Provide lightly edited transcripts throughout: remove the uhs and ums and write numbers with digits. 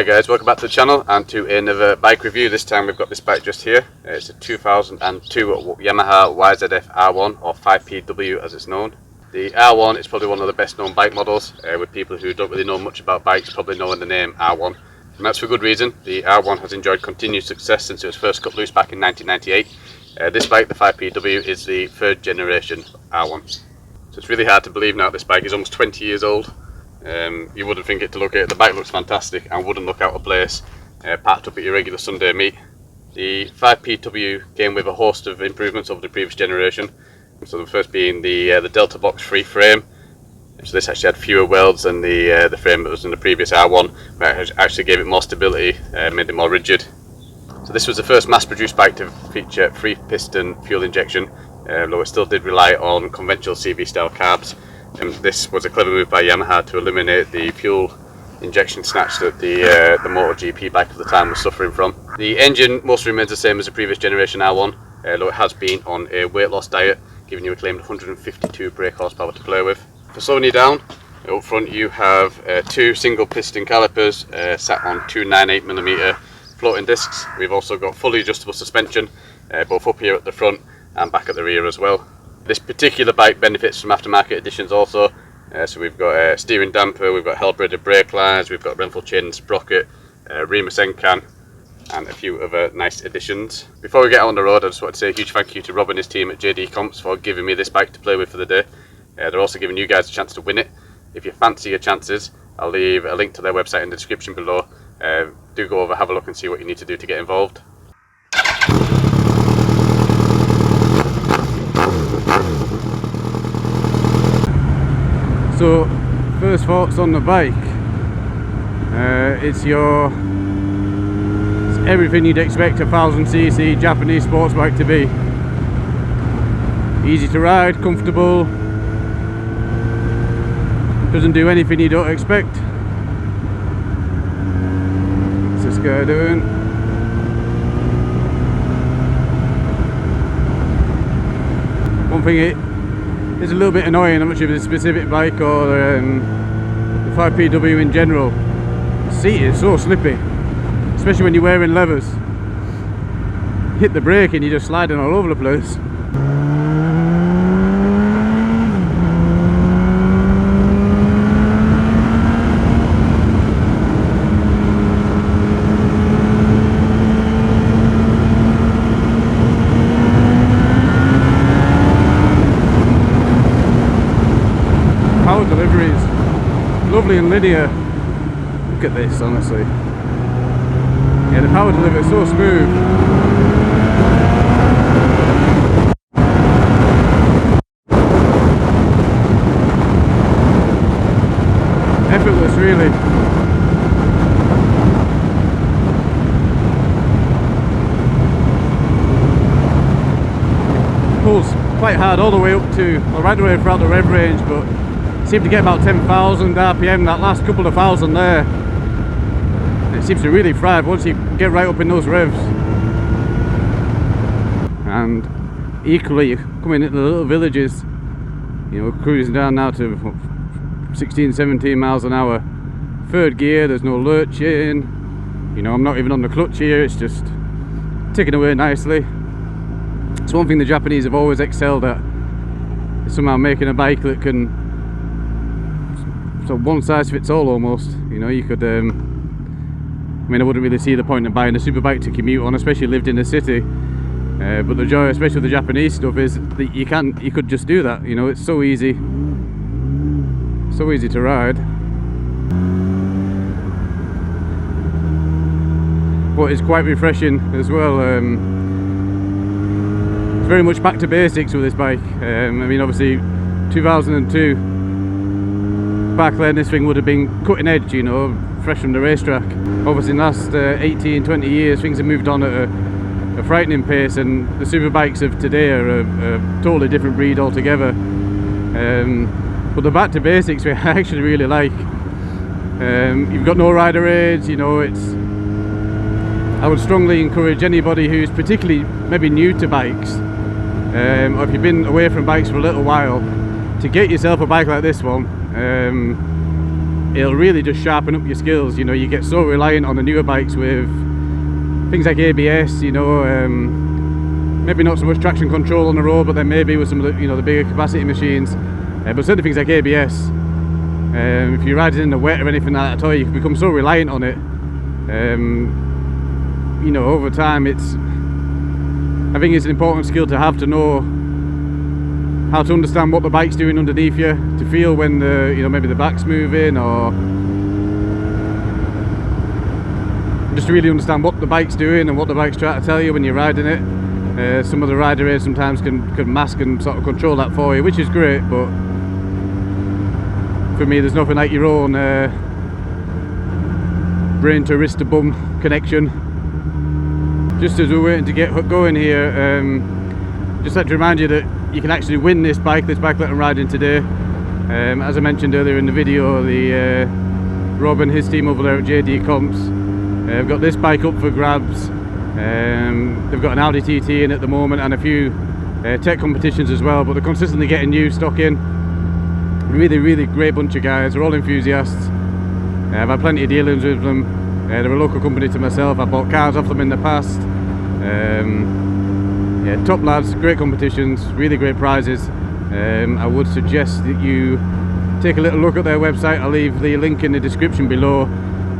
Hi guys, welcome back to the channel and to another bike review. This time we've got this bike just here. It's a 2002 Yamaha YZF R1, or 5PW as it's known. The R1 is probably one of the best known bike models, with people who don't really know much about bikes probably knowing the name R1. And that's for good reason. The R1 has enjoyed continued success since it was first cut loose back in 1998. This bike, the 5PW, is the third generation R1. So it's really hard to believe now this bike is almost 20 years old. You wouldn't think it to look at it. The bike looks fantastic and wouldn't look out of place parked up at your regular Sunday meet. The 5PW came with a host of improvements over the previous generation. So the first being the Delta Box free frame. So this actually had fewer welds than the frame that was in the previous R1, but it actually gave it more stability, made it more rigid. So this was the first mass-produced bike to feature free piston fuel injection, though it still did rely on conventional CV style carbs. And this was a clever move by Yamaha to eliminate the fuel injection snatch that the MotoGP bike of the time was suffering from. The engine mostly remains the same as the previous generation R1, though it has been on a weight loss diet, giving you a claimed 152 brake horsepower to play with. For slowing you down, up front you have two single piston calipers sat on two 9.8mm floating discs. We've also got fully adjustable suspension, both up here at the front and back at the rear as well. This particular bike benefits from aftermarket additions also, so we've got a steering damper, we've got hell-braided brake lines, we've got Renthal chain sprocket, Remus end can, and a few other nice additions. Before we get out on the road, I just want to say a huge thank you to Rob and his team at JD Comps for giving me this bike to play with for the day. They're also giving you guys a chance to win it. If you fancy your chances, I'll leave a link to their website in the description below. Do go over, have a look and see what you need to do to get involved. So, first thoughts on the bike. It's everything you'd expect a 1000cc Japanese sports bike to be. Easy to ride, comfortable, doesn't do anything you don't expect. What's this guy doing? One thing it's a little bit annoying, I'm not sure if it's a specific bike or the 5PW in general. The seat is so slippy, especially when you're wearing leathers. Hit the brake and you're just sliding all over the place. Power delivery is lovely and linear. Look at this, honestly. Yeah, the power delivery is so smooth. Effortless, really. Pulls quite hard all the way up to, or right away throughout the rev range, but seemed to get about 10,000 RPM that last couple of thousand there. It seems to really thrive once you get right up in those revs. And equally, coming into the little villages, you know, cruising down now to 16, 17 miles an hour. Third gear, there's no lurching. You know, I'm not even on the clutch here, it's just ticking away nicely. It's one thing the Japanese have always excelled at, is somehow making a bike that can, so one size fits all almost. You know, you could I mean, I wouldn't really see the point of buying a super bike to commute on, especially lived in the city, but the joy, especially with the Japanese stuff, is that you could just do that. You know, it's so easy to ride. But it's quite refreshing as well. It's very much back to basics with this bike. I mean, obviously 2002, back then this thing would have been cutting edge, you know, fresh from the racetrack. Obviously in the last 18-20 years things have moved on at a frightening pace, and the super bikes of today are a totally different breed altogether. But the back to basics I actually really like. You've got no rider aids, you know. I would strongly encourage anybody who's particularly maybe new to bikes, or if you've been away from bikes for a little while, to get yourself a bike like this one. it'll really just sharpen up your skills. You know, you get so reliant on the newer bikes with things like ABS, you know, maybe not so much traction control on the road, but then maybe with some of the, you know, the bigger capacity machines, but certainly things like ABS. If you're riding in the wet or anything like that at all, you can become so reliant on it. You know, over time, I think it's an important skill to have, to know how to understand what the bike's doing underneath you, to feel when the, you know, maybe the back's moving, or just to really understand what the bike's doing and what the bike's trying to tell you when you're riding it. Some of the rider aids sometimes can mask and sort of control that for you, which is great, but for me there's nothing like your own brain to wrist to bum connection. Just as we're waiting to get going here, just like to remind you that you can actually win this bike that I'm riding today. As I mentioned earlier in the video, the Rob and his team over there at JD Comps have got this bike up for grabs. They've got an Audi TT in at the moment and a few tech competitions as well, but they're consistently getting new stock in. Really great bunch of guys. They're all enthusiasts. I've had plenty of dealings with them. They're a local company to myself. I bought cars off them in the past. Yeah, top lads, great competitions, really great prizes. I would suggest that you take a little look at their website. I'll leave the link in the description below.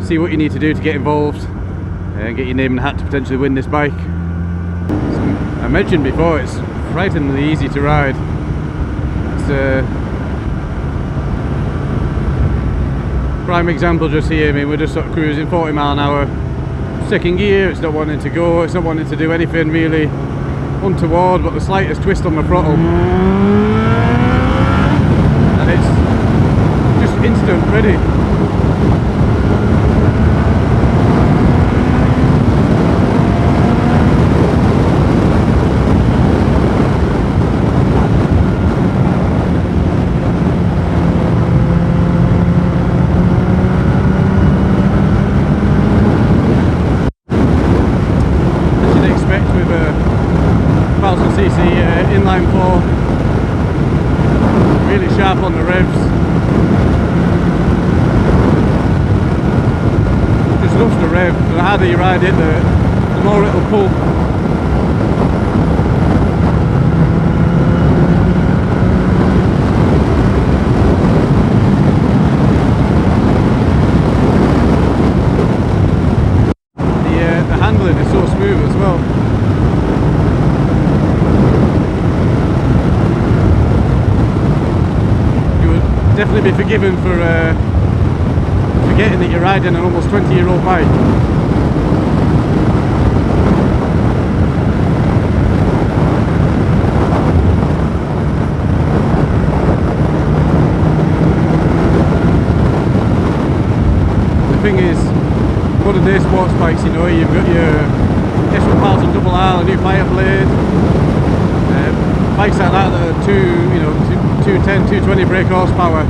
See what you need to do to get involved and get your name in the hat to potentially win this bike. As I mentioned before, it's frighteningly easy to ride. It's a prime example just here. I mean, we're just sort of cruising 40 mile an hour, second gear. It's not wanting to go, it's not wanting to do anything really untoward, but the slightest twist on the throttle and it's just instant ready. Inline 4, really sharp on the revs, just loves to rev. The harder you ride it, the more it'll pull. The handling is so smooth as well. Definitely be forgiven for forgetting that you're riding an almost 20-year-old bike. The thing is, modern day sports bikes, you know, you've got your S1000 double R, a new fire blade, bikes like that are 210, 220 brake horsepower.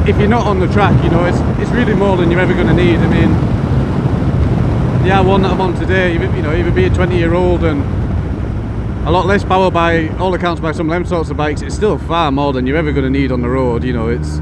If you're not on the track, you know, it's really more than you're ever going to need. I mean, the R1 that I'm on today, you know, even being 20-year-old and a lot less power by all accounts by some of them sorts of bikes, it's still far more than you're ever going to need on the road. You know, it's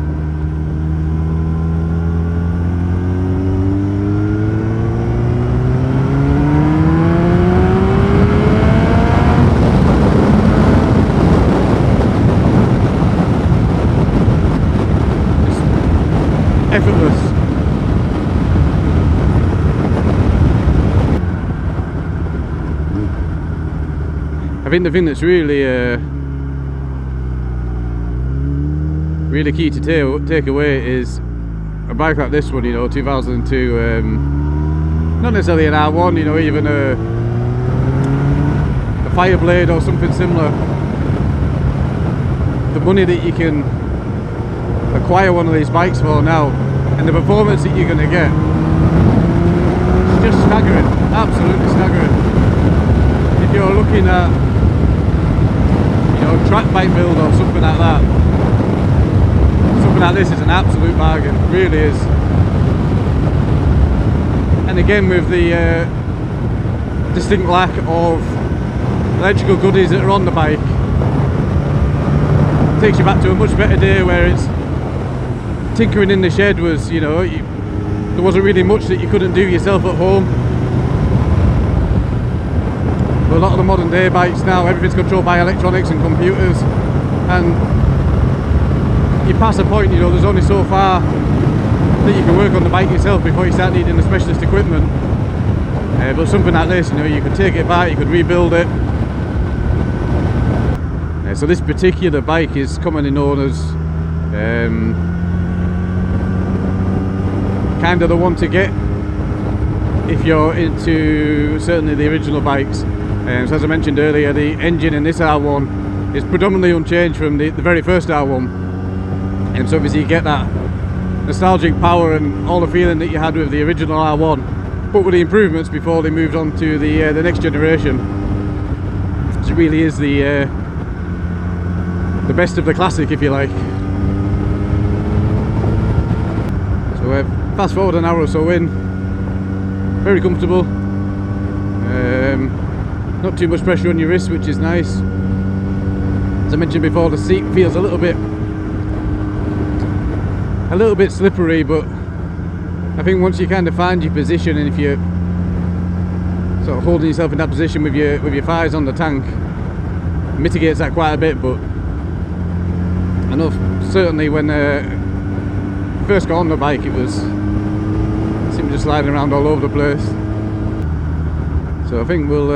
effortless. I think the thing that's really really key to take away is a bike like this one, you know, 2002, not necessarily an R1, you know, even a Fireblade or something similar. The money that you can acquire one of these bikes for now and the performance that you're going to get, it's just staggering, absolutely staggering. If you're looking at, you know, track bike build or something like that, something like this is an absolute bargain, really is. And again, with the distinct lack of electrical goodies that are on the bike, takes you back to a much better day where it's tinkering in the shed was, you know, there wasn't really much that you couldn't do yourself at home. But a lot of the modern day bikes now, everything's controlled by electronics and computers, and you pass a point, you know, there's only so far that you can work on the bike yourself before you start needing the specialist equipment. But something like this, you know, you could take it back, you could rebuild it. So this particular bike is commonly known as kind of the one to get if you're into certainly the original bikes. So as I mentioned earlier, the engine in this R1 is predominantly unchanged from the very first R1, and so obviously you get that nostalgic power and all the feeling that you had with the original R1, but with the improvements before they moved on to the next generation. It really is the best of the classic, if you like. So fast forward an hour or so in, very comfortable, not too much pressure on your wrist, which is nice. As I mentioned before, the seat feels a little bit slippery, but I think once you kind of find your position, and if you're sort of holding yourself in that position with your thighs on the tank, it mitigates that quite a bit. But I know certainly when first got on the bike, it seemed just sliding around all over the place. So I think we'll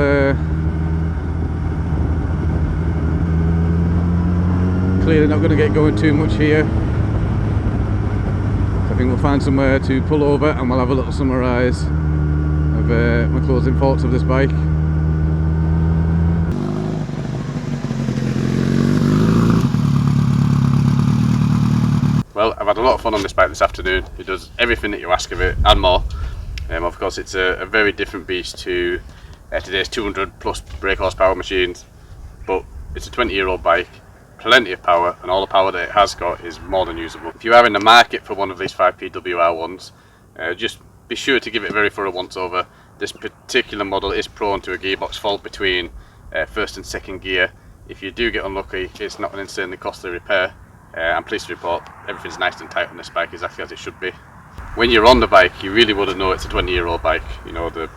clearly not going to get going too much here. So I think we'll find somewhere to pull over and we'll have a little summarise of my closing thoughts of this bike. Well, I've had a lot of fun on this bike this afternoon. It does everything that you ask of it and more. Of course, it's a very different beast to today's 200 plus brake horsepower machines, but it's a 20-year-old bike, plenty of power, and all the power that it has got is more than usable. If you are in the market for one of these 5PW R1s, just be sure to give it a very thorough once over. This particular model is prone to a gearbox fault between first and second gear. If you do get unlucky, it's not an insanely costly repair. I'm pleased to report everything's nice and tight on this bike, exactly as it should be. When you're on the bike, you really wouldn't know it's a 20-year-old bike. You know, the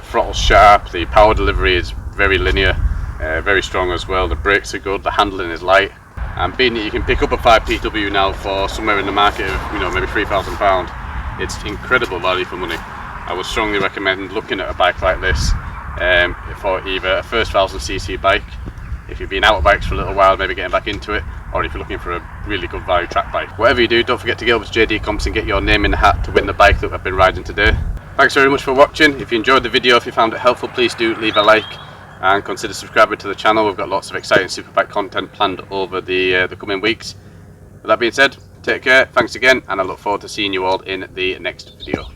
throttle's sharp, the power delivery is very linear, very strong as well. The brakes are good, the handling is light, and being that you can pick up a 5PW now for somewhere in the market of, you know, maybe £3,000, it's incredible value for money. I would strongly recommend looking at a bike like this for either a first 1000cc bike, if you've been out of bikes for a little while, maybe getting back into it, or if you're looking for a really good value track bike. Whatever you do, don't forget to get over to JD Comps and get your name in the hat to win the bike that I've been riding today. Thanks very much for watching. If you enjoyed the video, if you found it helpful, please do leave a like and consider subscribing to the channel. We've got lots of exciting superbike content planned over the coming weeks. With that being said, take care, thanks again, and I look forward to seeing you all in the next video.